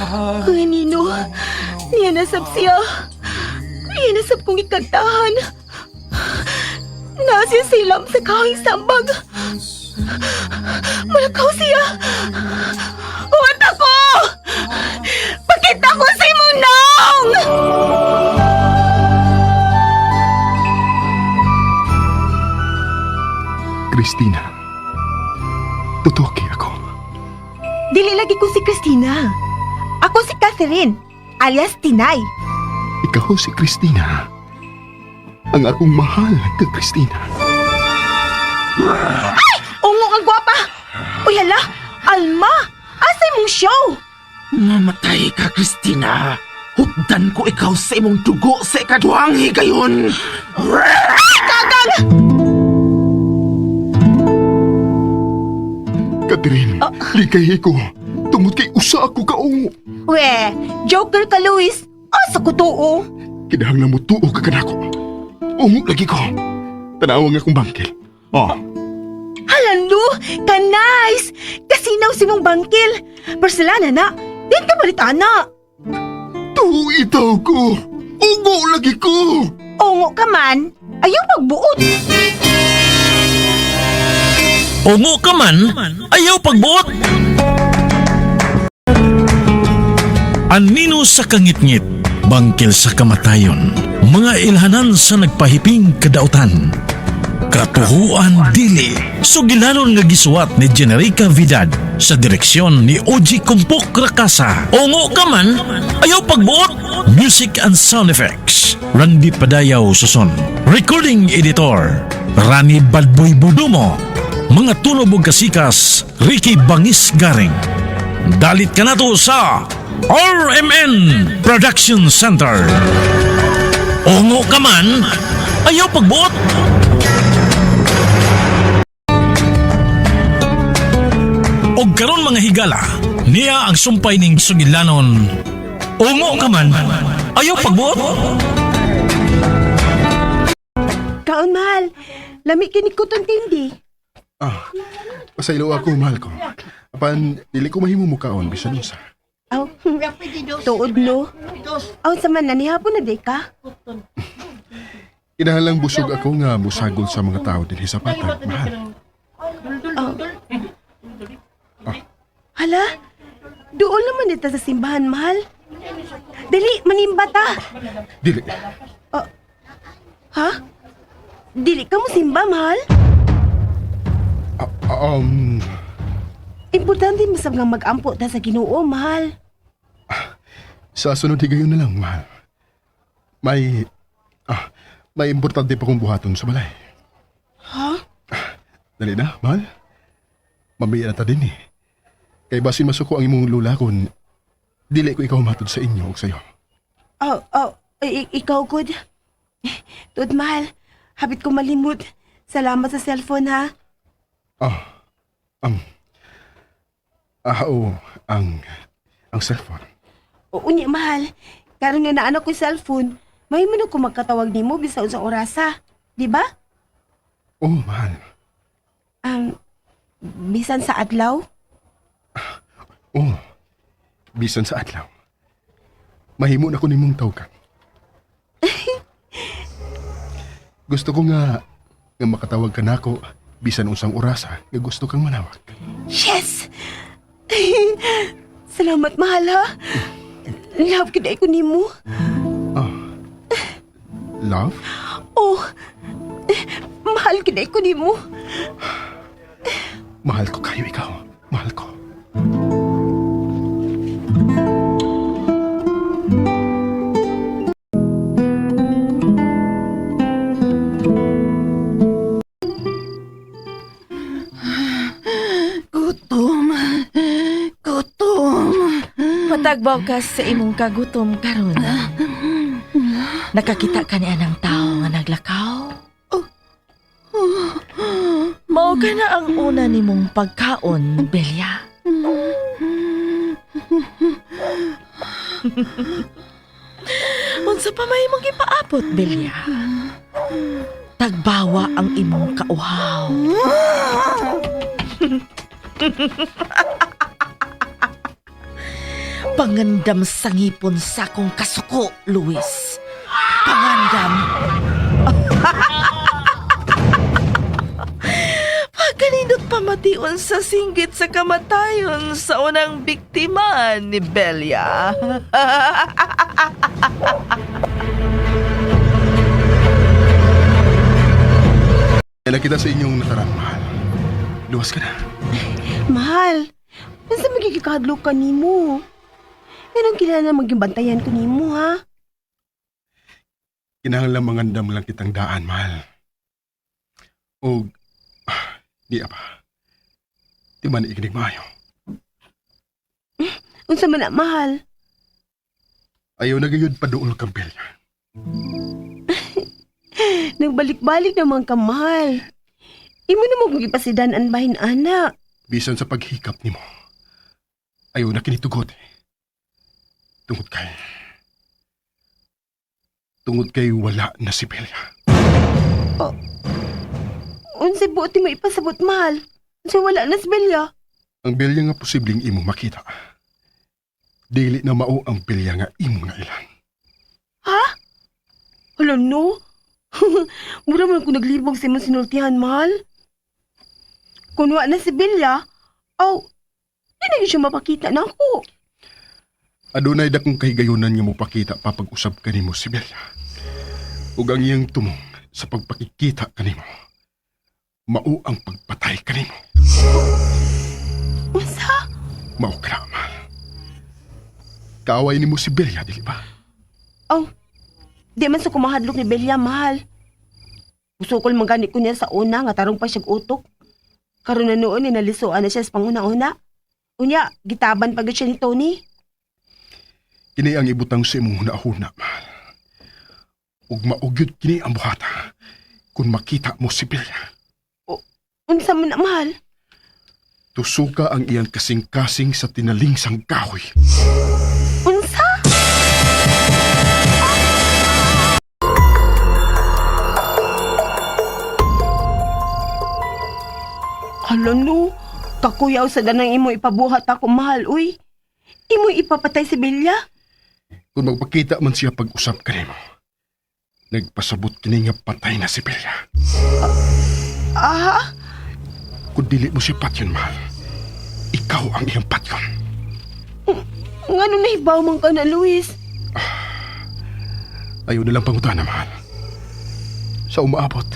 Ay, Nino, niya nasab siya. Niya nasab kong ikantahan. Nasya silam sa kahing sambag. Malakaw siya. Uwat ako! Pakita ko sa imong naong! Christina, tutuki ako. Dili lagi ko si Christina. Ako si Catherine, alias Tinay. Ikaw si Christina. Ang akong mahal ka, Christina. Ay! Ungo ang gwapa! Uy, hala! Alma! Asay mong show? Mamatay ka, Christina. Hugdan ko ikaw sa imong dugo sa ikaduhang higayon. Kagang! Catherine, ligay ko. Tungod kay usa ako kaungo. We, joker ka, Luis. Asa ko tuo? Kinahanglan mo tuo ka kanako. Ungo lagi ko. Tanawang akong bangkil. Oh, Halando! Ka-nice! Kasinaw si mong bangkil. Barcelona na. Din ka balitana. tuo itaw ko. Ungo lagi ko. Ungo ka man. Ayaw pagbuot. Ungo ka man, ayaw pagbuot. Anino sa kangit-ngit, bangkil sa kamatayon, mga ilhanan sa nagpahiping kadautan. Katuhuan dili, sugilanon nga gisuwat ni Generica Vidal sa direksyon ni Oji Kumpok Rakasa. Ungo ka man, ayaw pagbuot. Music and sound effects, Randy Padayaw Suson. Recording editor, Rani Balboy Budumo. Mga tunog ug kasikas, Ricky Bangis Garing. Dalit ka na to sa RMN Production Center. Ungo ka man, ayaw pagbuot. Og karon mga higala, niya ang sumpay ning sugilanon. Ungo ka man, ayaw pagbuot. Kaon, mahal. Lami kinikot ang tindi. Pasaylo ako, mahal ko. Apan, dili ko mahimo mukaon, bisan unsa. Aw, tuod no. Aw, sa man na nihapon na day ka. Kinahanglang busog ako nga musagol sa mga tao dinhi sa patag, mahal. Hala, doon naman dito sa simbahan, mahal. Dali, manimba ta. Dili, Ha? Dili ka mo simba, mahal? Importante masab nga mag-ampo ta sa Ginoo, mahal. sa sunod higayon na lang, mahal. May importante pa kong buhaton sa balay. Ha? Dali na, mahal. Mamaya na ta din eh. Kay basin masuko ang imong lula kon dili ko ikaw matod sa inyo o sa'yo. Ikaw, good. Tuod, mahal. Habit ko malimot. Salamat sa cellphone, ha? Oo, ang cellphone. Oo niya, mahal. Karon nga naanak ko yung cellphone, may man ko magkatawag ni mo bisan sa orasa. Di ba? Oo, mahal. Bisan sa adlaw? Oo, bisan sa adlaw. Mahimo na ko nimong tawgan. Gusto ko nga makatawag ka na ako bisan unsang orasa nga gusto kang manawag. Yes! Salamat, mahal, ha? Love kita ko ni mo. Love? Oh, mahal kita ko ni mo. Mahal ko kayo ikaw. Mahal ko. Matagbaw ka sa imong kagutom karon. Nakakita ka niya ng tao nga naglakaw? Mao ka na ang una nimong pagkaon, Belia. Unsa pa may imong ipaabot, Belia? Tagbawa ang imong kauhaw. Pangandam sa ngipon sa akong kasuko, Luis. Pangandam. Pagkanindot pamation sa singgit sa kamatayon sa unang biktima ni Belia. Kailan kita sa inyong nakaraan, mahal. Luwas ka na. Mahal, nasa magigikadlo ka nimo? Ganang kilala maging ko nimo, ha? Kinahanglan mangandam lang kitang daan, mahal. O, di apa. Di man ikinig maayo. Unsa man na, mahal? Ayaw na gayud paduol kang Belia. Nagbalik-balik naman ka, mahal. Imo na mo kung ipasidan bahin, anak. Bisan sa paghikap nimo. Ayaw na kinitugot eh. Tungod kay wala na si Belia. Unsa buti mo ipasabot, mahal? Unsa wala na si Belia? Ang Belia nga posibleng imo makita. Dili na mao ang Belia nga imo nga ilan. Ha? Hala, no? Mura man ko naglibog sa imong sinultihan, mahal. Kung wala na si Belia, di na yun siya mapakita na ako. Adunay dakong kahigayunan nga mo pakita papag-usab kanimo si Belia. Ug ang iyang tumong sa pagpakikita kanimo. Mao ang pagpatay kanimo. Unsa? Mao ka na, mahal. Kaaway nimo si Belia, dili ba? Di man sa kumahadlok ni Belia, mahal. Usukol mangani ko niya sa una nga tarong pa siyang utok. Karon na noon ni nalisuan na siya sa panguna-una. Unya, gitaban pagod siya ni Tony. Kini ang ibutang sa imong hunahuna, mahal. Ug maugyod kini ang buhata kung makita mo si Belia. Unsa man na, mahal? Tusuka ang iyang kasing-kasing sa tinalingsang kahoy. Unsa? Hala, no. Kakuyaw sa danang imo ipabuhat ako, mahal, uy. Imo ipapatay si Belia? Kung magpakita man siya pag-usap kanimo, nagpasabot kini nga patay na si Belia. Kung dili mo si patyon, mahal, ikaw ang iyang patyon. Ngano nahibaw man ka na, Luis? Ayaw nilang pangutana, mahal. Sa umaabot,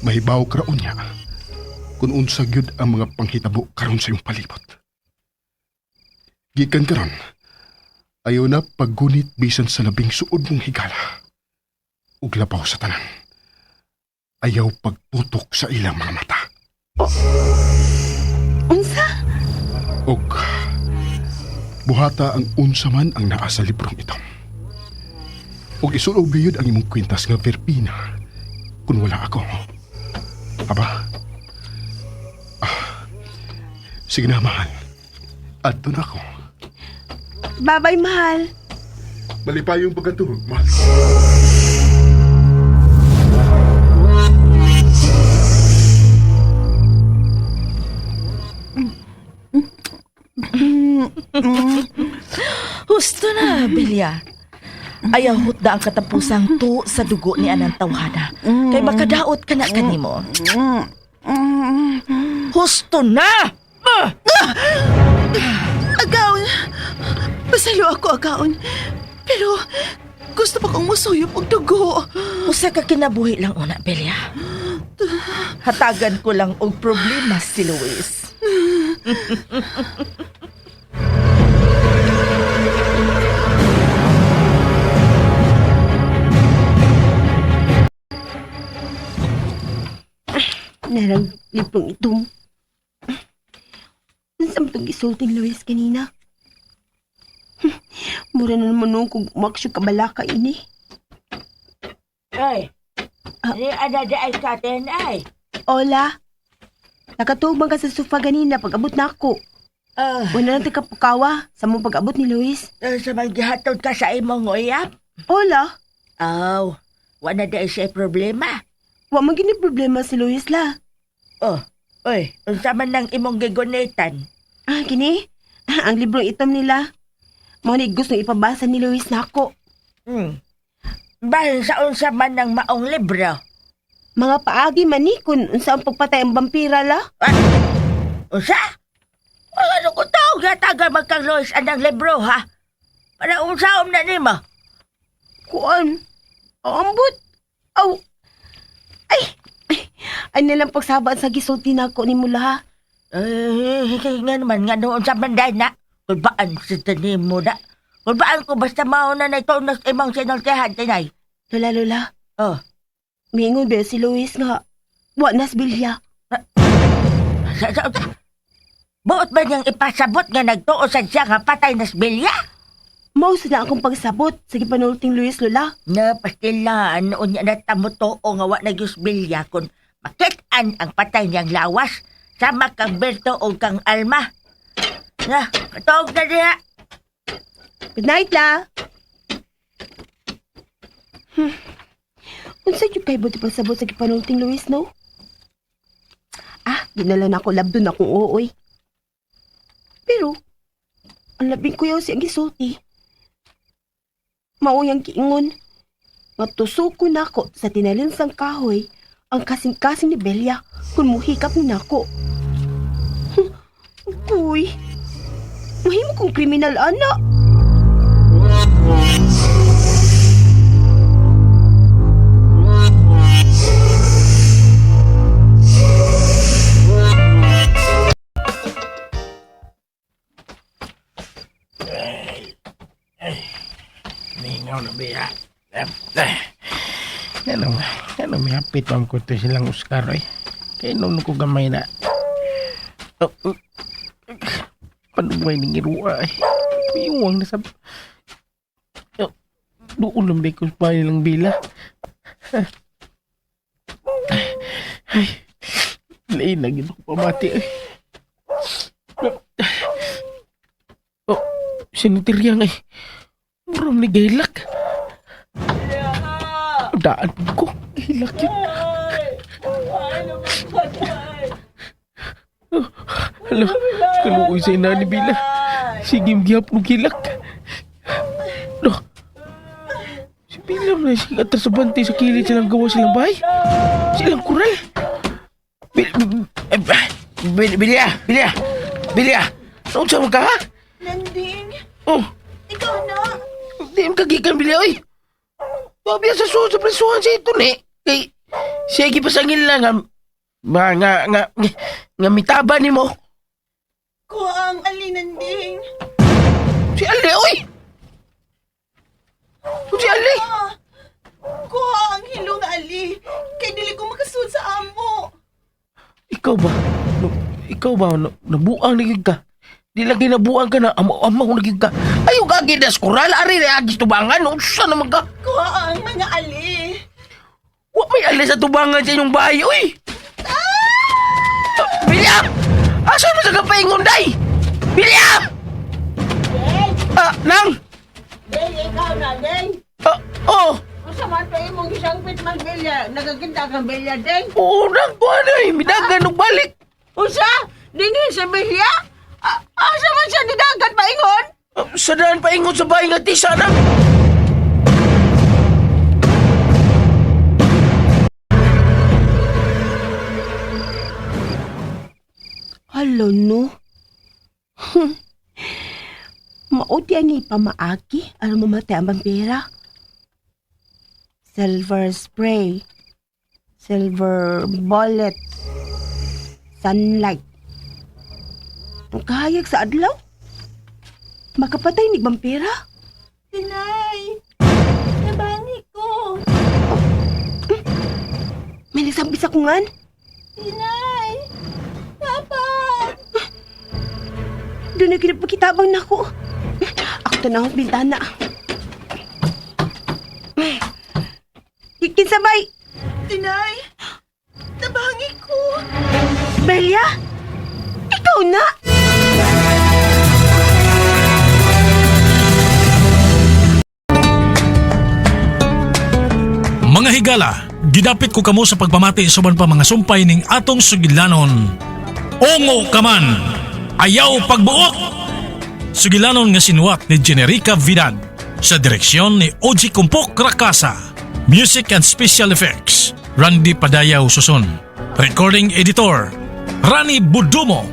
mahibaw karaon niya kung unsa gyud ang mga panghitabo karon sa iyong palibot. Gikan karon, ayaw na paggunit bisan sa labing suod mong higala. Ug labaw sa tanan. Ayaw pagtutok sa ilang mga mata. Unsa? Og buhata ang unsa man ang naa sa librong ito. Og isulog gayud ang imong kwintas nga verbina kung wala ako. Aba? Sige na, mahal. Adto na ako. Babay, mahal. Malipay yung pagkatulog, mahal. Husto na, Belia. Ayaw hutda ang katapusang tu sa dugo ni anang tawhana. Kay makadaot ka na kanimo. Husto na! Agaon! Pasalo ako, agaon. Pero gusto pa kong musuyop og dugo. Usa ka kinabuhi lang una, Belia. Hatagan ko lang og problema si Luis. Narang librong itong. Saan itong isulting, Luis, kanina? Mura na naman nung kung umaksyo kabalaka ini. Ay, di ada ay katen ay. Ola, nakatubang ka sa sofa ganina pag abot na ako. Wala na ka pukawa sa mong pag abot ni Luis. Sa maghihatod ka sa imong uyap? Ola, Wala di siya problema. wa man gini problema si Luis la. Unsa man nang imong gigunitan? Kini? Ang librong itom nila. Mao ni gusto ipabasa ni Luis nako. Bahal sa unsa man ng maong libro. Mga paagi man ni kung unsa ang pagpatay ang vampira la. Unsa? Ano ko tawag yataga magkang Lois anang libro, ha? Para unsaom na nimo. Kuan? Ambot? Aw! Ay! Ay nilang pagsabaan sa gisulti nako ni mula ha. Nga naman, nga noon sa banday na. Kulbaan sa tanim mo na. Kulbaan ko basta mauna na ito nas imang sinaltihan, tinay. Lola. Oh, Mingon ba si Luis nga. Wa nas bilya. sa. Buot ba niyang ipasabot nga nagtuo sa siya nga patay nas bilya? Mao na akong pagsabot. Sige panulting Luis, Lola. Na, pastilaan, noon niya natamuto o nga wa nagyos bilya kung makitaan ang patay niyang lawas. Sama kang Berto o kang Alma. Na, katawag na diya. Good night, la. Unsa yung kay buti pagsabot sa panulting Luis, no? Dinala na ako labdon akong ooy. Pero, ang labing kuyaw siyang gisulti. Mauyang kiingon. Matusuko na ako sa tinalinsang kahoy ang kasing-kasing ni Belia kung muhikap ni nako. Uy, mahimo kong kriminal, anak. Ningaw na biya. Ano may hapit ma'am ko to silang Oscar eh. Kaya nung ko gamay na. Panumay ng iruwa eh. Piyuwang na sa... Doon lang ko pa nilang bila. Ay, lain na gino ko pamati eh. Sinitirya nga eh. Murang ni Gaylak. Daan ko. Hilak yun. Hala, kaluoy sa ina ni Bila. Sige, gihap ng hilak. No. Si Bila na siya atas sa bantay sa kilid silang gawa silang bahay. Silang kural. Bila. Saan sa mga ha? Nanding, Oh. ikaw na. Di mo kagikan, Bila, oy. Pabiya sa suho sa presuhan siya ito, ni. Kay, siya gipasangil lang, nga mitaba ni mo. Ko ang alinanding. Si Ali, oy! Si Ali! Ko ang hilong ali. Kay dili ko makasun sa amo. Ikaw ba, nabuang nagig ka? Di lagi nabuang ka na, amaw nagig ka. Ayaw gagi das kural, ari na agis tubangan, saan naman ka? Ko ang mga ali. Wa may ali sa tubangan sa inyong bahay, oy! Bilya! Asan mo sa kapaingon, day? Bilya! Nang! Deng, ikaw na, Deng. Oh! Kung sa matay mong isang pitman belya, nagaginta kang belya, Deng. Oo, nang ko ano eh, midagan og balik. Usa? Dingin sa belya? Asa man siya nidagat paingon? Sa daan paingon sa bahay nga tisa na. Halo, no? Mauti ani pamaagi aron mamatay ang vampira. Silver spray, silver bullet, sunlight. Ang kahayag sa adlaw? Makapatay ni vampira? Tinay! Nabangi ko! May nagsabi sa kungan? Tinay! Dapat! Doon na kinapakitabang na ako. Ako tanawang bintana. Kinsabay! Tinay! Nabangi ko! Belia! Ikaw na! Mga higala, gidapit ko kamo sa pagpamati sa pa mga sumpay ning atong sugilanon. Ongo ka man, ayaw pagbuot. sugilanon nga sinuwat ni Generica Vidal sa direksyon ni Oji Kumpok Rakasa. Music and Special Effects, Randy Padayaw Suson. Recording Editor, Rani Budumo.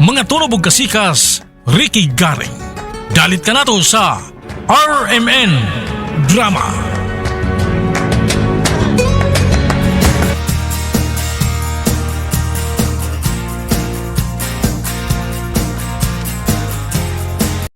Mga tunog ug kasikas, Ricky Garing. Dalit ka nato sa RMN Drama.